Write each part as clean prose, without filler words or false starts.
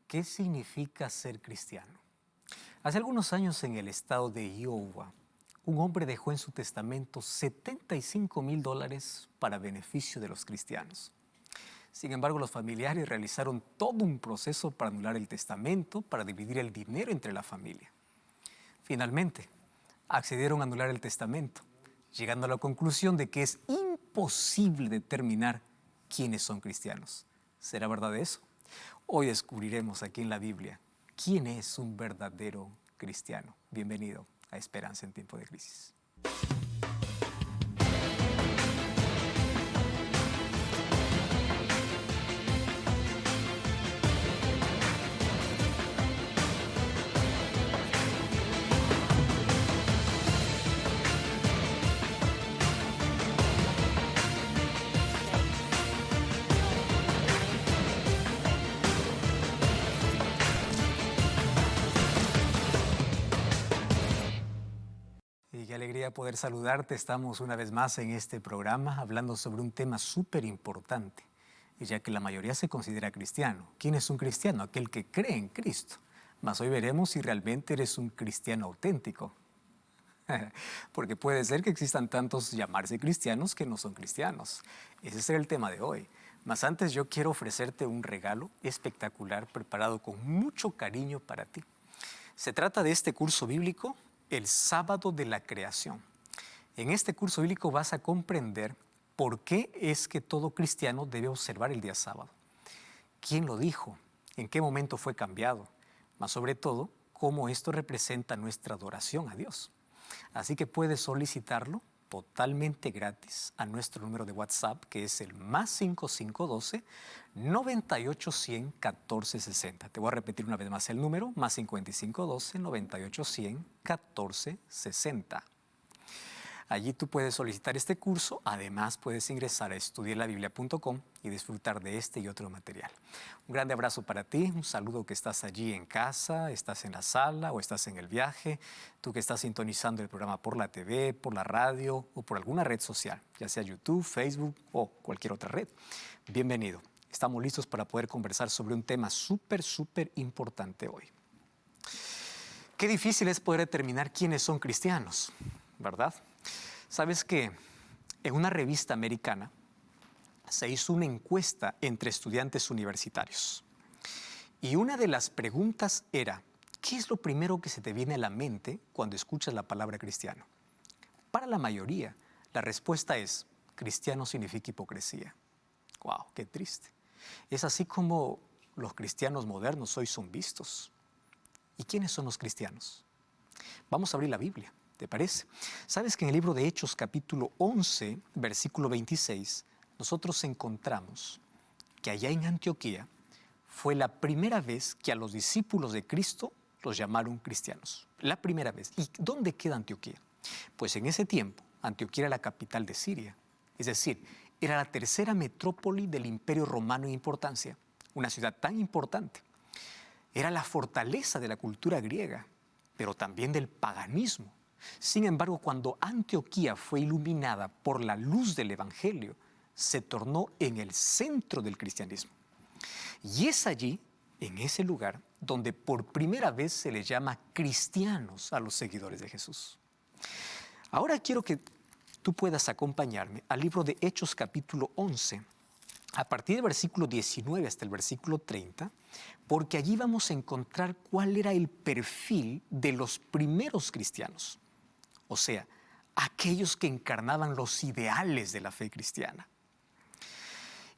¿Qué significa ser cristiano? Hace algunos años en el estado de Iowa, un hombre dejó en su testamento $75,000 para beneficio de los cristianos. Sin embargo, los familiares realizaron todo un proceso para anular el testamento, para dividir el dinero entre la familia. Finalmente, accedieron a anular el testamento, llegando a la conclusión de que es imposible determinar quiénes son cristianos. ¿Será verdad eso? Hoy descubriremos aquí en la Biblia quién es un verdadero cristiano. Bienvenido a Esperanza en Tiempo de Crisis. Y qué alegría poder saludarte. Estamos una vez más en este programa hablando sobre un tema súper importante, ya que la mayoría se considera cristiano. ¿Quién es un cristiano? Aquel que cree en Cristo. Mas hoy veremos si realmente eres un cristiano auténtico. Porque puede ser que existan tantos llamarse cristianos que no son cristianos. Ese será el tema de hoy. Mas antes yo quiero ofrecerte un regalo espectacular preparado con mucho cariño para ti. Se trata de este curso bíblico, El Sábado de la Creación. En este curso bíblico vas a comprender por qué es que todo cristiano debe observar el día sábado. ¿Quién lo dijo? ¿En qué momento fue cambiado? Más sobre todo, cómo esto representa nuestra adoración a Dios. Así que puedes solicitarlo totalmente gratis a nuestro número de WhatsApp, que es el +5512 9810 1460. Te voy a repetir una vez más el número, +5512 9810 1460. Allí tú puedes solicitar este curso. Además, puedes ingresar a estudielabiblia.com y disfrutar de este y otro material. Un grande abrazo para ti, un saludo que estás allí en casa, estás en la sala o estás en el viaje, tú que estás sintonizando el programa por la TV, por la radio o por alguna red social, ya sea YouTube, Facebook o cualquier otra red. Bienvenido. Estamos listos para poder conversar sobre un tema súper importante hoy. Qué difícil es poder determinar quiénes son cristianos, ¿verdad? Sabes que en una revista americana se hizo una encuesta entre estudiantes universitarios y una de las preguntas era: ¿qué es lo primero que se te viene a la mente cuando escuchas la palabra cristiano? Para la mayoría, la respuesta es: cristiano significa hipocresía. ¡Wow! ¡Qué triste! Es así como los cristianos modernos hoy son vistos. ¿Y quiénes son los cristianos? Vamos a abrir la Biblia. ¿Te parece? Sabes que en el libro de Hechos, capítulo 11, versículo 26, nosotros encontramos que allá en Antioquía fue la primera vez que a los discípulos de Cristo los llamaron cristianos. La primera vez. ¿Y dónde queda Antioquía? Pues en ese tiempo, Antioquía era la capital de Siria. Es decir, era la tercera metrópoli del Imperio Romano en importancia. Una ciudad tan importante. Era la fortaleza de la cultura griega, pero también del paganismo. Sin embargo, cuando Antioquía fue iluminada por la luz del Evangelio, se tornó en el centro del cristianismo. Y es allí, en ese lugar, donde por primera vez se les llama cristianos a los seguidores de Jesús. Ahora quiero que tú puedas acompañarme al libro de Hechos capítulo 11, a partir del versículo 19 hasta el versículo 30, porque allí vamos a encontrar cuál era el perfil de los primeros cristianos. O sea, aquellos que encarnaban los ideales de la fe cristiana.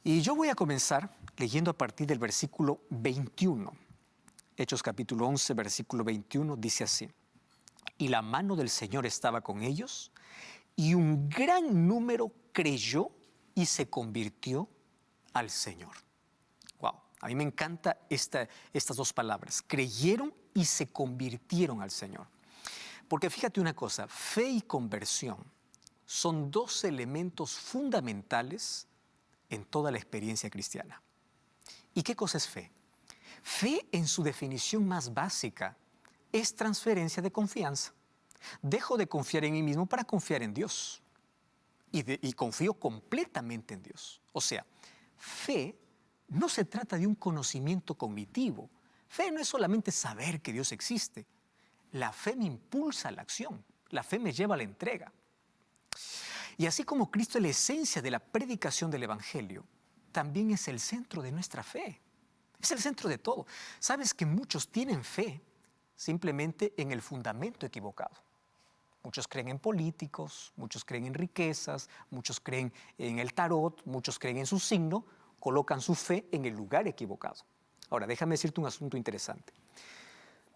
Y yo voy a comenzar leyendo a partir del versículo 21. Hechos capítulo 11, versículo 21, dice así: y la mano del Señor estaba con ellos, y un gran número creyó y se convirtió al Señor. Wow, a mí me encantan estas dos palabras: creyeron y se convirtieron al Señor. Porque fíjate una cosa, fe y conversión son dos elementos fundamentales en toda la experiencia cristiana. ¿Y qué cosa es fe? Fe, en su definición más básica, es transferencia de confianza. Dejo de confiar en mí mismo para confiar en Dios. Y confío completamente en Dios. O sea, fe no se trata de un conocimiento cognitivo. Fe no es solamente saber que Dios existe. La fe me impulsa a la acción. La fe me lleva a la entrega. Y así como Cristo es la esencia de la predicación del Evangelio, también es el centro de nuestra fe. Es el centro de todo. ¿Sabes que muchos tienen fe simplemente en el fundamento equivocado? Muchos creen en políticos, muchos creen en riquezas, muchos creen en el tarot, muchos creen en su signo, colocan su fe en el lugar equivocado. Ahora, déjame decirte un asunto interesante.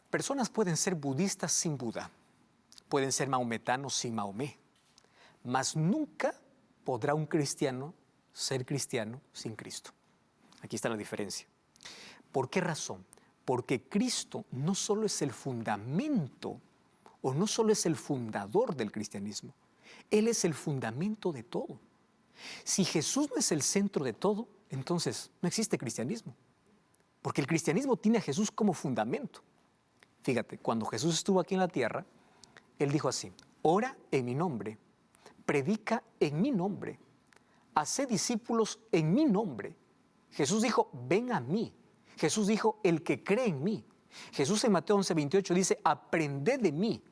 Personas pueden ser budistas sin Buda, pueden ser maometanos sin Mahomé, mas nunca podrá un cristiano ser cristiano sin Cristo. Aquí está la diferencia. ¿Por qué razón? Porque Cristo no solo es el fundamento o no solo es el fundador del cristianismo, Él es el fundamento de todo. Si Jesús no es el centro de todo, entonces no existe cristianismo, porque el cristianismo tiene a Jesús como fundamento. Fíjate, cuando Jesús estuvo aquí en la tierra, Él dijo así: ora en mi nombre, predica en mi nombre, haced discípulos en mi nombre. Jesús dijo, ven a mí. Jesús dijo, el que cree en mí. Jesús en Mateo 11:28 dice, aprended de mí.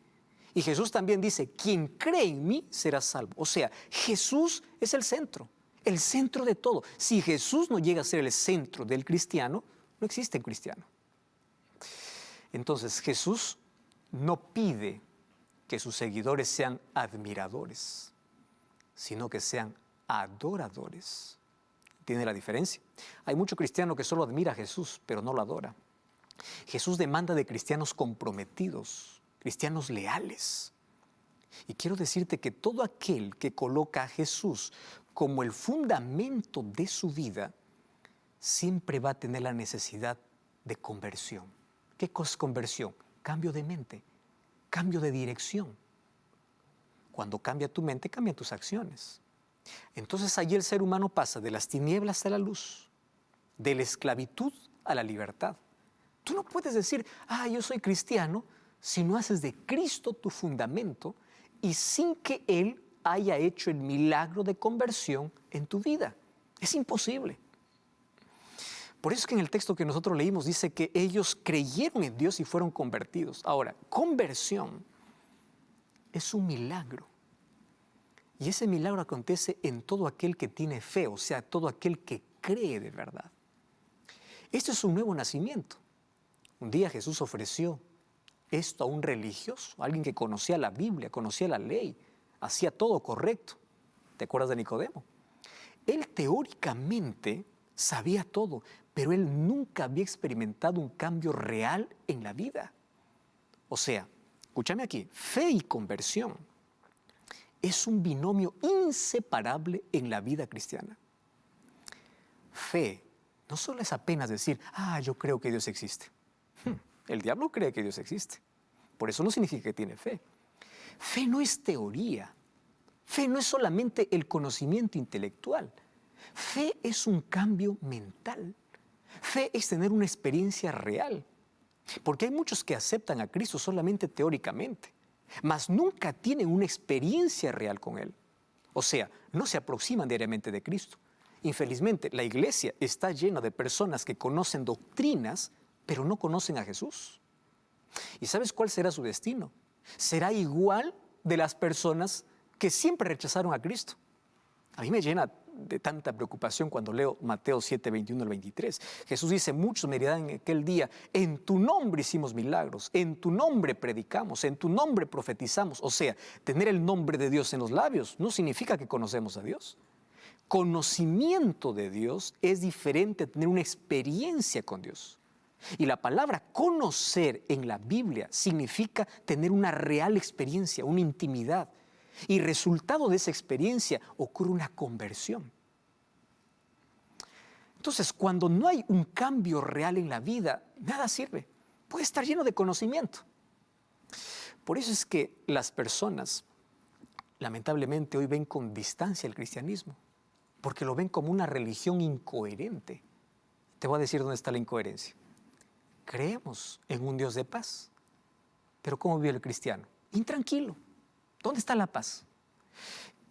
Y Jesús también dice, quien cree en mí será salvo. O sea, Jesús es el centro de todo. Si Jesús no llega a ser el centro del cristiano, no existe un cristiano. Entonces, Jesús no pide que sus seguidores sean admiradores, sino que sean adoradores. ¿Tiene la diferencia? Hay mucho cristiano que solo admira a Jesús, pero no lo adora. Jesús demanda de cristianos comprometidos, cristianos leales. Y quiero decirte que todo aquel que coloca a Jesús como el fundamento de su vida, siempre va a tener la necesidad de conversión. ¿Qué cosa es conversión? Cambio de mente, cambio de dirección. Cuando cambia tu mente, cambian tus acciones. Entonces allí el ser humano pasa de las tinieblas a la luz, de la esclavitud a la libertad. Tú no puedes decir, yo soy cristiano, si no haces de Cristo tu fundamento y sin que Él haya hecho el milagro de conversión en tu vida. Es imposible. Por eso es que en el texto que nosotros leímos dice que ellos creyeron en Dios y fueron convertidos. Ahora, conversión es un milagro. Y ese milagro acontece en todo aquel que tiene fe, o sea, todo aquel que cree de verdad. Esto es un nuevo nacimiento. Un día Jesús ofreció esto a un religioso, a alguien que conocía la Biblia, conocía la ley, hacía todo correcto. ¿Te acuerdas de Nicodemo? Él teóricamente sabía todo, pero él nunca había experimentado un cambio real en la vida. O sea, escúchame aquí, fe y conversión es un binomio inseparable en la vida cristiana. Fe no solo es apenas decir, yo creo que Dios existe. El diablo cree que Dios existe. Por eso no significa que tiene fe. Fe no es teoría. Fe no es solamente el conocimiento intelectual. Fe es un cambio mental. Fe es tener una experiencia real. Porque hay muchos que aceptan a Cristo solamente teóricamente, mas nunca tienen una experiencia real con Él. O sea, no se aproximan diariamente de Cristo. Infelizmente, la iglesia está llena de personas que conocen doctrinas, pero no conocen a Jesús. ¿Y sabes cuál será su destino? Será igual de las personas que siempre rechazaron a Cristo. A mí me llena de tanta preocupación cuando leo Mateo 7, 21 al 23. Jesús dice, muchos me dirán en aquel día, en tu nombre hicimos milagros, en tu nombre predicamos, en tu nombre profetizamos. O sea, tener el nombre de Dios en los labios no significa que conocemos a Dios. Conocimiento de Dios es diferente a tener una experiencia con Dios. Y la palabra conocer en la Biblia significa tener una real experiencia, una intimidad. Y resultado de esa experiencia ocurre una conversión. Entonces, cuando no hay un cambio real en la vida, nada sirve. Puede estar lleno de conocimiento. Por eso es que las personas, lamentablemente, hoy ven con distancia el cristianismo, porque lo ven como una religión incoherente. Te voy a decir dónde está la incoherencia. Creemos en un Dios de paz, pero ¿cómo vive el cristiano? Intranquilo. ¿Dónde está la paz?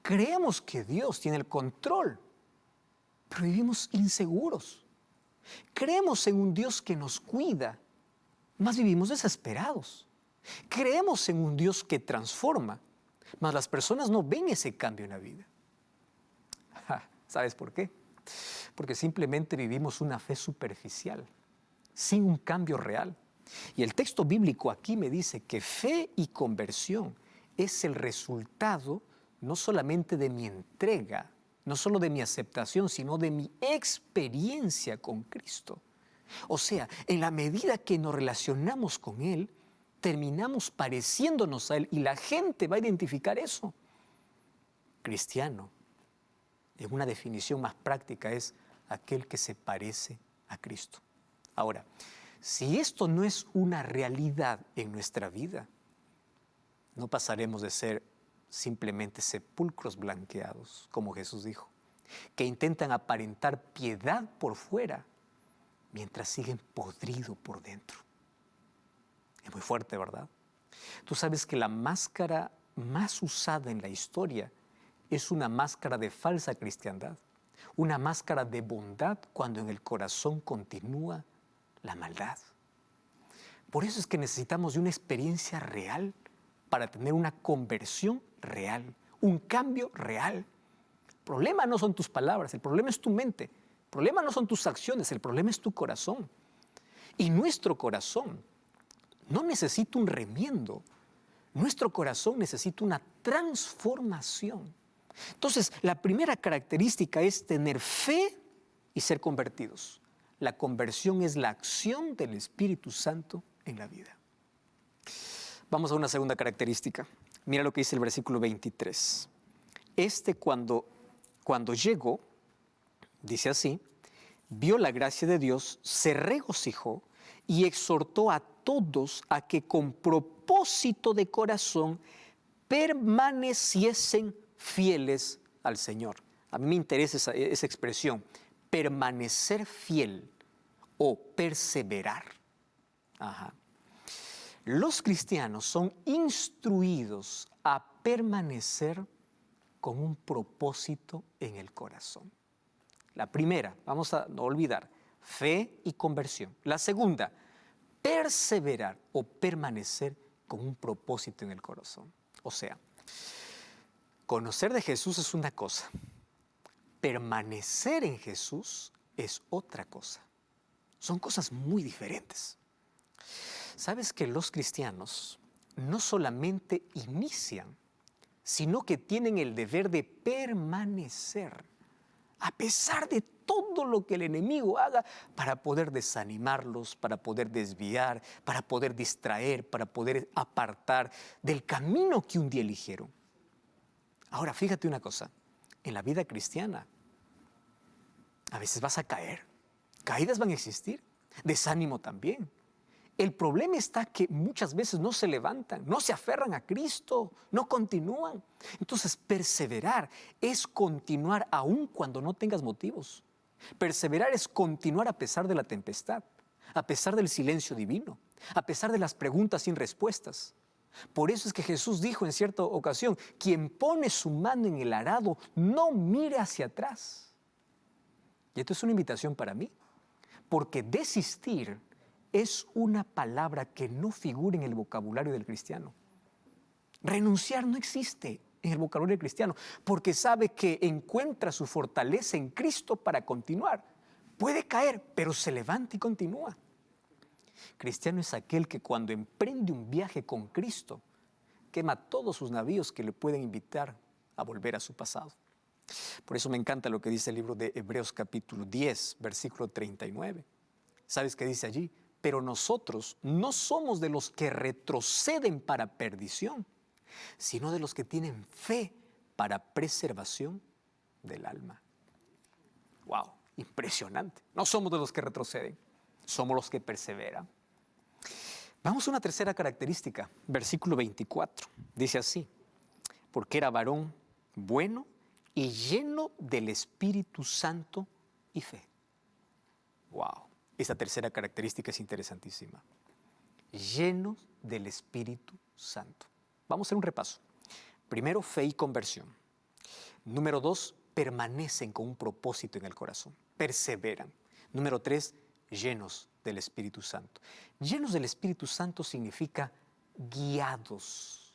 Creemos que Dios tiene el control, pero vivimos inseguros. Creemos en un Dios que nos cuida, más vivimos desesperados. Creemos en un Dios que transforma, mas las personas no ven ese cambio en la vida. ¿Sabes por qué? Porque simplemente vivimos una fe superficial, sin un cambio real. Y el texto bíblico aquí me dice que fe y conversión es el resultado no solamente de mi entrega, no solo de mi aceptación, sino de mi experiencia con Cristo. O sea, en la medida que nos relacionamos con Él, terminamos pareciéndonos a Él y la gente va a identificar eso. Cristiano, en una definición más práctica, es aquel que se parece a Cristo. Ahora, si esto no es una realidad en nuestra vida, no pasaremos de ser simplemente sepulcros blanqueados, como Jesús dijo, que intentan aparentar piedad por fuera, mientras siguen podridos por dentro. Es muy fuerte, ¿verdad? Tú sabes que la máscara más usada en la historia es una máscara de falsa cristiandad, una máscara de bondad cuando en el corazón continúa la maldad. Por eso es que necesitamos de una experiencia real para tener una conversión real, un cambio real. El problema no son tus palabras, el problema es tu mente. El problema no son tus acciones, el problema es tu corazón. Y nuestro corazón no necesita un remiendo, nuestro corazón necesita una transformación. Entonces, la primera característica es tener fe y ser convertidos. La conversión es la acción del Espíritu Santo en la vida. Vamos a una segunda característica. Mira lo que dice el versículo 23. Cuando llegó, dice así, vio la gracia de Dios, se regocijó y exhortó a todos a que con propósito de corazón permaneciesen fieles al Señor. A mí me interesa esa expresión, permanecer fiel o perseverar. Ajá. Los cristianos son instruidos a permanecer con un propósito en el corazón. La primera, vamos a no olvidar, fe y conversión. La segunda, perseverar o permanecer con un propósito en el corazón. O sea, conocer de Jesús es una cosa, permanecer en Jesús es otra cosa. Son cosas muy diferentes. ¿Sabes que los cristianos no solamente inician, sino que tienen el deber de permanecer, a pesar de todo lo que el enemigo haga, para poder desanimarlos, para poder desviar, para poder distraer, para poder apartar del camino que un día eligieron? Ahora, fíjate una cosa, en la vida cristiana, a veces vas a caer, caídas van a existir, desánimo también. El problema está que muchas veces no se levantan, no se aferran a Cristo, no continúan. Entonces, perseverar es continuar aún cuando no tengas motivos. Perseverar es continuar a pesar de la tempestad, a pesar del silencio divino, a pesar de las preguntas sin respuestas. Por eso es que Jesús dijo en cierta ocasión, quien pone su mano en el arado, no mire hacia atrás. Y esto es una invitación para mí, porque desistir es una palabra que no figura en el vocabulario del cristiano. Renunciar no existe en el vocabulario cristiano, porque sabe que encuentra su fortaleza en Cristo para continuar. Puede caer, pero se levanta y continúa. Cristiano es aquel que cuando emprende un viaje con Cristo, quema todos sus navíos que le pueden invitar a volver a su pasado. Por eso me encanta lo que dice el libro de Hebreos capítulo 10, versículo 39. ¿Sabes qué dice allí? Pero nosotros no somos de los que retroceden para perdición, sino de los que tienen fe para preservación del alma. ¡Wow! Impresionante. No somos de los que retroceden, somos los que perseveran. Vamos a una tercera característica, versículo 24. Dice así, porque era varón bueno y lleno del Espíritu Santo y fe. ¡Wow! Esa tercera característica es interesantísima. Lleno del Espíritu Santo. Vamos a hacer un repaso. Primero, fe y conversión. Número 2, permanecen con un propósito en el corazón. Perseveran. Número 3, llenos del Espíritu Santo. Llenos del Espíritu Santo significa guiados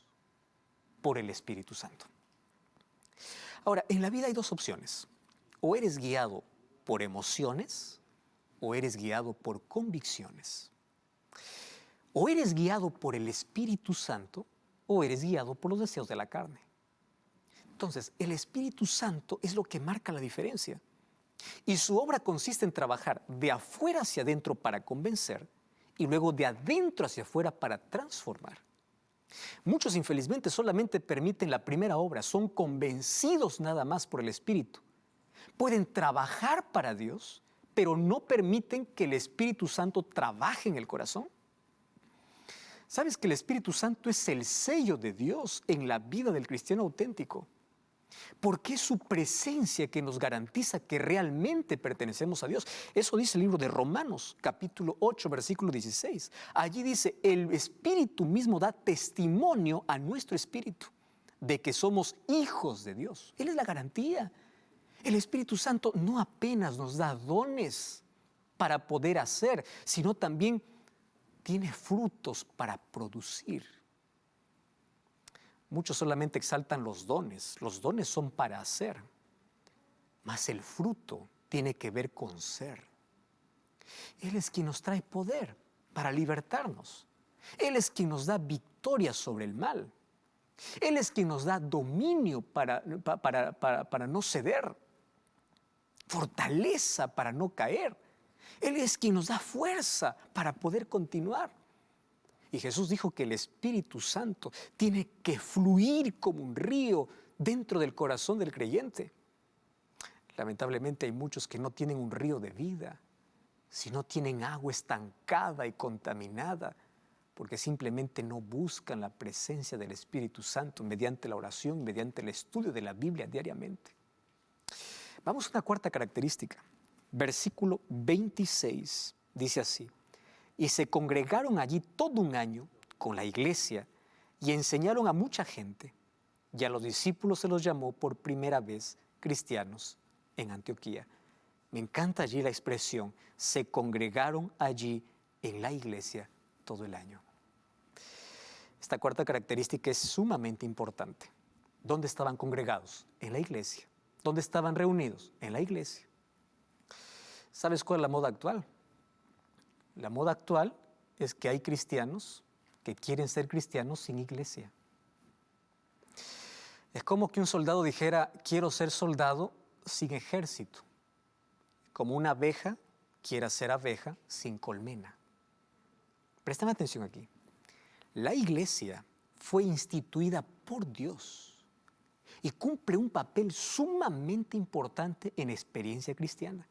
por el Espíritu Santo. Ahora, en la vida hay dos opciones. O eres guiado por emociones o eres guiado por convicciones. O eres guiado por el Espíritu Santo o eres guiado por los deseos de la carne. Entonces, el Espíritu Santo es lo que marca la diferencia. Y su obra consiste en trabajar de afuera hacia adentro para convencer y luego de adentro hacia afuera para transformar. Muchos infelizmente solamente permiten la primera obra, son convencidos nada más por el Espíritu. Pueden trabajar para Dios, pero no permiten que el Espíritu Santo trabaje en el corazón. ¿Sabes que el Espíritu Santo es el sello de Dios en la vida del cristiano auténtico? Porque es su presencia que nos garantiza que realmente pertenecemos a Dios. Eso dice el libro de Romanos, capítulo 8, versículo 16. Allí dice, el Espíritu mismo da testimonio a nuestro espíritu de que somos hijos de Dios. Él es la garantía. El Espíritu Santo no apenas nos da dones para poder hacer, sino también tiene frutos para producir. Muchos solamente exaltan los dones son para hacer, mas el fruto tiene que ver con ser. Él es quien nos trae poder para libertarnos. Él es quien nos da victoria sobre el mal. Él es quien nos da dominio para no ceder, fortaleza para no caer. Él es quien nos da fuerza para poder continuar. Y Jesús dijo que el Espíritu Santo tiene que fluir como un río dentro del corazón del creyente. Lamentablemente hay muchos que no tienen un río de vida, sino tienen agua estancada y contaminada, porque simplemente no buscan la presencia del Espíritu Santo mediante la oración, mediante el estudio de la Biblia diariamente. Vamos a una cuarta característica. Versículo 26 dice así: y se congregaron allí todo un año con la iglesia y enseñaron a mucha gente, y a los discípulos se los llamó por primera vez cristianos en Antioquía. Me encanta allí la expresión, se congregaron allí en la iglesia todo el año. Esta cuarta característica es sumamente importante. ¿Dónde estaban congregados? En la iglesia. ¿Dónde estaban reunidos? En la iglesia. ¿Sabes cuál es la moda actual? La moda actual es que hay cristianos que quieren ser cristianos sin iglesia. Es como que un soldado dijera, quiero ser soldado sin ejército. Como una abeja quiera ser abeja sin colmena. Préstame atención aquí. La iglesia fue instituida por Dios y cumple un papel sumamente importante en experiencia cristiana.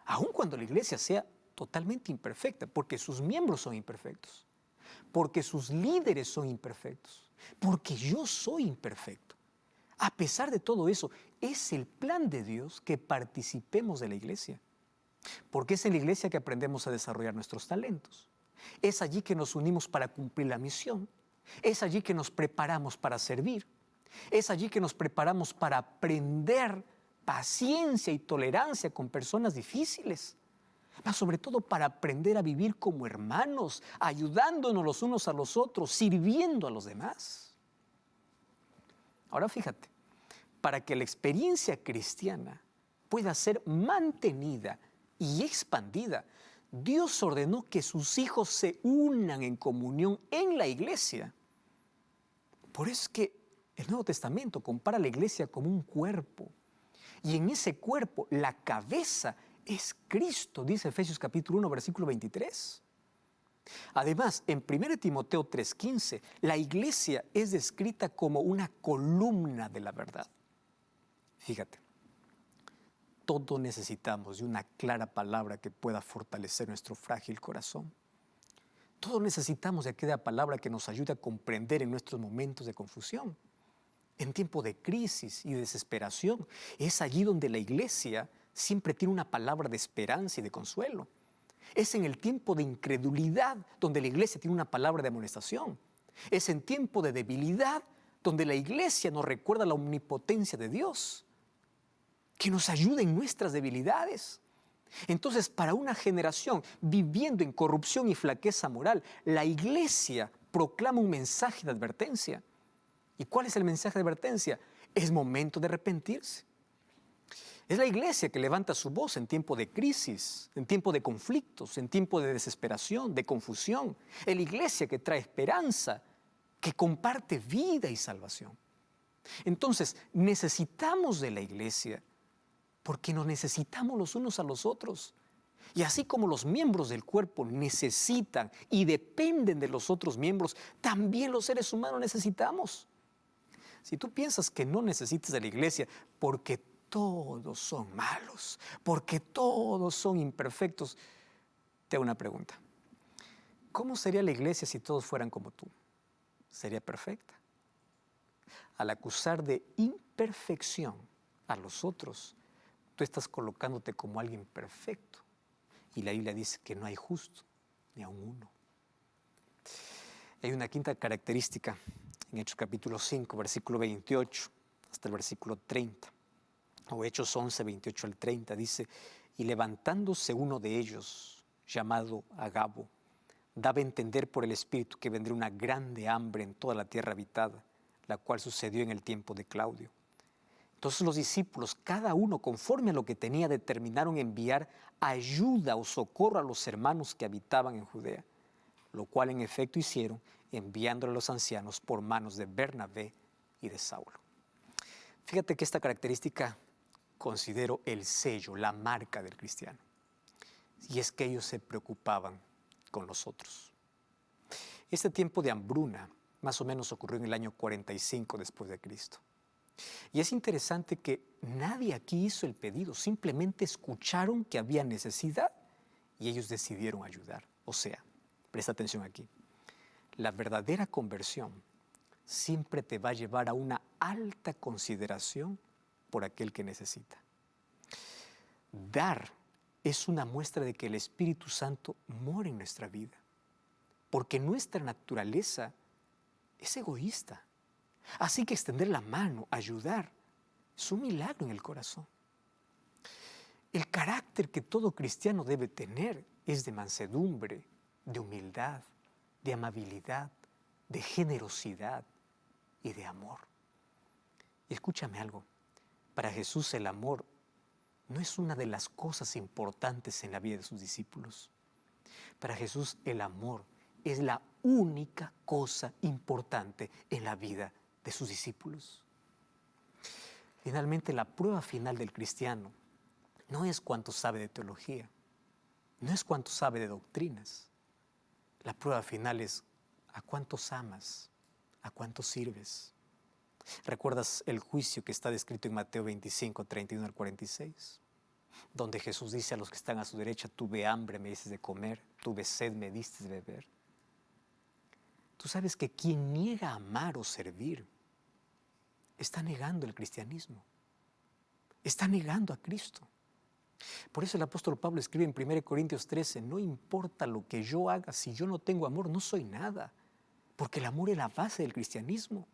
Aun cuando la iglesia sea totalmente imperfecta, porque sus miembros son imperfectos, porque sus líderes son imperfectos, porque yo soy imperfecto. A pesar de todo eso, es el plan de Dios que participemos de la iglesia, porque es en la iglesia que aprendemos a desarrollar nuestros talentos. Es allí que nos unimos para cumplir la misión, es allí que nos preparamos para servir, es allí que nos preparamos para aprender paciencia y tolerancia con personas difíciles, pero sobre todo para aprender a vivir como hermanos, ayudándonos los unos a los otros, sirviendo a los demás. Ahora fíjate, para que la experiencia cristiana pueda ser mantenida y expandida, Dios ordenó que sus hijos se unan en comunión en la iglesia. Por eso es que el Nuevo Testamento compara a la iglesia como un cuerpo. Y en ese cuerpo, la cabeza es Cristo, dice Efesios capítulo 1, versículo 23. Además, en 1 Timoteo 3:15, la iglesia es descrita como una columna de la verdad. Fíjate, todos necesitamos de una clara palabra que pueda fortalecer nuestro frágil corazón. Todos necesitamos de aquella palabra que nos ayude a comprender en nuestros momentos de confusión. En tiempo de crisis y desesperación, es allí donde la iglesia siempre tiene una palabra de esperanza y de consuelo. Es en el tiempo de incredulidad donde la iglesia tiene una palabra de amonestación. Es en tiempo de debilidad donde la iglesia nos recuerda la omnipotencia de Dios, que nos ayuda en nuestras debilidades. Entonces, para una generación viviendo en corrupción y flaqueza moral, la iglesia proclama un mensaje de advertencia. ¿Y cuál es el mensaje de advertencia? Es momento de arrepentirse. Es la iglesia que levanta su voz en tiempo de crisis, en tiempo de conflictos, en tiempo de desesperación, de confusión. Es la iglesia que trae esperanza, que comparte vida y salvación. Entonces, necesitamos de la iglesia porque nos necesitamos los unos a los otros. Y así como los miembros del cuerpo necesitan y dependen de los otros miembros, también los seres humanos necesitamos. Si tú piensas que no necesitas de la iglesia porque todos son malos, porque todos son imperfectos, te hago una pregunta. ¿Cómo sería la iglesia si todos fueran como tú? Sería perfecta. Al acusar de imperfección a los otros, tú estás colocándote como alguien perfecto. Y la Biblia dice que no hay justo, ni aun uno. Hay una quinta característica en Hechos capítulo 5, versículo 28 hasta el versículo 30. O Hechos 11, 28 al 30, dice: y levantándose uno de ellos, llamado Agabo, daba a entender por el Espíritu que vendría una grande hambre en toda la tierra habitada, la cual sucedió en el tiempo de Claudio. Entonces los discípulos, cada uno conforme a lo que tenía, determinaron enviar ayuda o socorro a los hermanos que habitaban en Judea, lo cual en efecto hicieron, enviándole a los ancianos por manos de Bernabé y de Saulo. Fíjate que esta característica considero el sello, la marca del cristiano. Y es que ellos se preocupaban con los otros. Este tiempo de hambruna más o menos ocurrió en el año 45 después de Cristo. Y es interesante que nadie aquí hizo el pedido, simplemente escucharon que había necesidad y ellos decidieron ayudar. O sea, presta atención aquí, la verdadera conversión siempre te va a llevar a una alta consideración por aquel que necesita. Dar es una muestra de que el Espíritu Santo mora en nuestra vida, porque nuestra naturaleza es egoísta. Así que extender la mano, ayudar, es un milagro en el corazón. El carácter que todo cristiano debe tener es de mansedumbre, de humildad, de amabilidad, de generosidad y de amor. Y escúchame algo, para Jesús el amor no es una de las cosas importantes en la vida de sus discípulos. Para Jesús el amor es la única cosa importante en la vida de sus discípulos. Finalmente, la prueba final del cristiano no es cuánto sabe de teología, no es cuánto sabe de doctrinas. La prueba final es a cuántos amas, a cuántos sirves. ¿Recuerdas el juicio que está descrito en Mateo 25, 31 al 46? Donde Jesús dice a los que están a su derecha: tuve hambre, me diste de comer, tuve sed, me diste de beber. Tú sabes que quien niega a amar o servir está negando el cristianismo, está negando a Cristo. Por eso el apóstol Pablo escribe en 1 Corintios 13: no importa lo que yo haga, si yo no tengo amor, no soy nada, porque el amor es la base del cristianismo.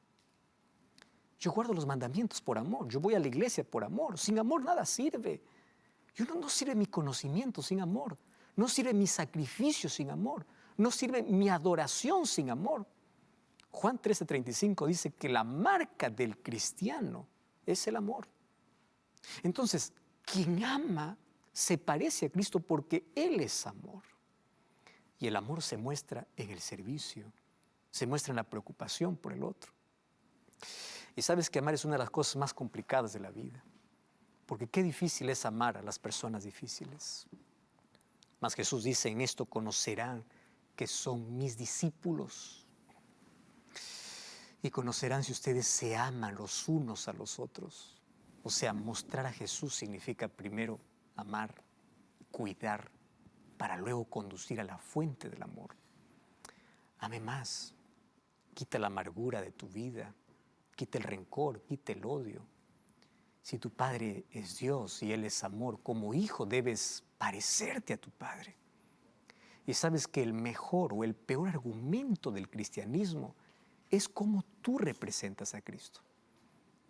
Yo guardo los mandamientos por amor, yo voy a la iglesia por amor, sin amor nada sirve. No sirve mi conocimiento sin amor, no sirve mi sacrificio sin amor, no sirve mi adoración sin amor. Juan 13:35 dice que la marca del cristiano es el amor. Entonces, quien ama se parece a Cristo porque Él es amor. Y el amor se muestra en el servicio, se muestra en la preocupación por el otro. Y sabes que amar es una de las cosas más complicadas de la vida, porque qué difícil es amar a las personas difíciles. Mas Jesús dice: en esto conocerán que son mis discípulos. Y conocerán si ustedes se aman los unos a los otros. O sea, mostrar a Jesús significa primero amar, cuidar, para luego conducir a la fuente del amor. Ame más, quita la amargura de tu vida, quita el rencor, quita el odio. Si tu Padre es Dios y Él es amor, como hijo debes parecerte a tu Padre. Y sabes que el mejor o el peor argumento del cristianismo es cómo tú representas a Cristo.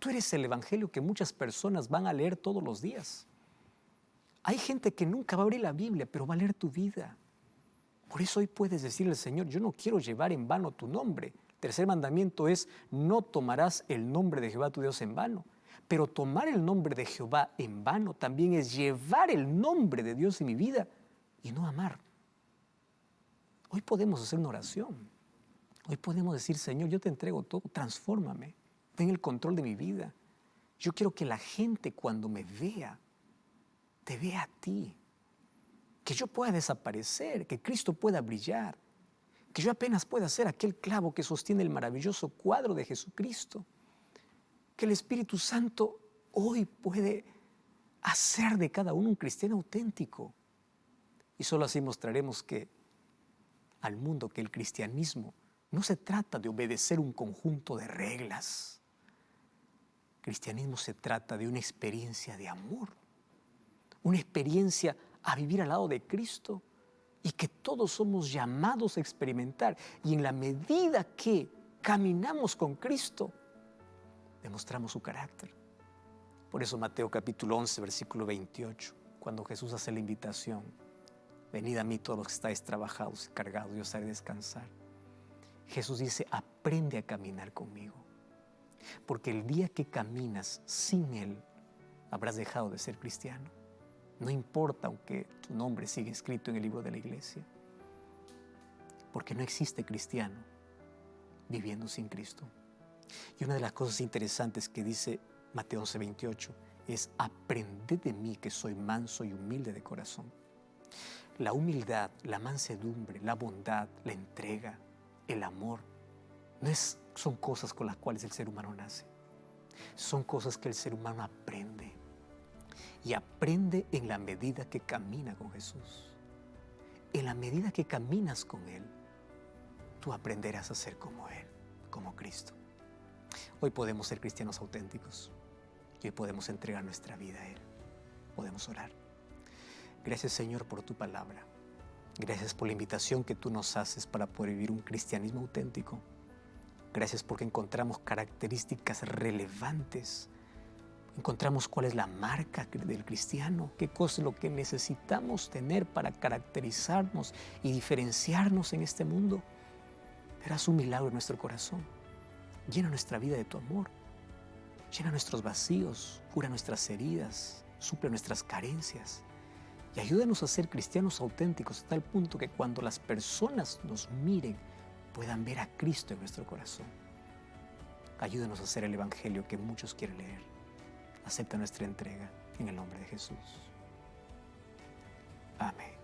Tú eres el evangelio que muchas personas van a leer todos los días. Hay gente que nunca va a abrir la Biblia, pero va a leer tu vida. Por eso hoy puedes decirle al Señor, yo no quiero llevar en vano tu nombre. El tercer mandamiento es, no tomarás el nombre de Jehová tu Dios en vano. Pero tomar el nombre de Jehová en vano también es llevar el nombre de Dios en mi vida y no amar. Hoy podemos hacer una oración. Hoy podemos decir, Señor, yo te entrego todo, transfórmame, ten el control de mi vida. Yo quiero que la gente cuando me vea, te vea a ti. Que yo pueda desaparecer, que Cristo pueda brillar, que yo apenas pueda ser aquel clavo que sostiene el maravilloso cuadro de Jesucristo. Que el Espíritu Santo hoy puede hacer de cada uno un cristiano auténtico. Y solo así mostraremos al mundo que el cristianismo no se trata de obedecer un conjunto de reglas. El cristianismo se trata de una experiencia de amor, una experiencia a vivir al lado de Cristo y que todos somos llamados a experimentar. Y en la medida que caminamos con Cristo, demostramos su carácter. Por eso Mateo capítulo 11, versículo 28, cuando Jesús hace la invitación, venid a mí todos los que estáis trabajados y cargados, yo os haré descansar. Jesús dice, aprende a caminar conmigo, porque el día que caminas sin Él, habrás dejado de ser cristiano. No importa aunque tu nombre siga escrito en el libro de la iglesia, porque no existe cristiano viviendo sin Cristo. Y una de las cosas interesantes que dice Mateo 11, 28 es, aprended de mí que soy manso y humilde de corazón. La humildad, la mansedumbre, la bondad, la entrega, el amor, son cosas con las cuales el ser humano nace. Son cosas que el ser humano aprende. Y aprende en la medida que camina con Jesús. En la medida que caminas con Él, tú aprenderás a ser como Él, como Cristo. Hoy podemos ser cristianos auténticos. Y hoy podemos entregar nuestra vida a Él. Podemos orar. Gracias, Señor, por tu palabra. Gracias por la invitación que tú nos haces para poder vivir un cristianismo auténtico. Gracias porque encontramos características relevantes. Encontramos cuál es la marca del cristiano, qué cosa es lo que necesitamos tener para caracterizarnos y diferenciarnos en este mundo. Verás un milagro en nuestro corazón. Llena nuestra vida de tu amor. Llena nuestros vacíos, cura nuestras heridas, suple nuestras carencias. Y ayúdanos a ser cristianos auténticos a tal punto que cuando las personas nos miren, puedan ver a Cristo en nuestro corazón. Ayúdanos a hacer el evangelio que muchos quieren leer. Acepta nuestra entrega en el nombre de Jesús. Amén.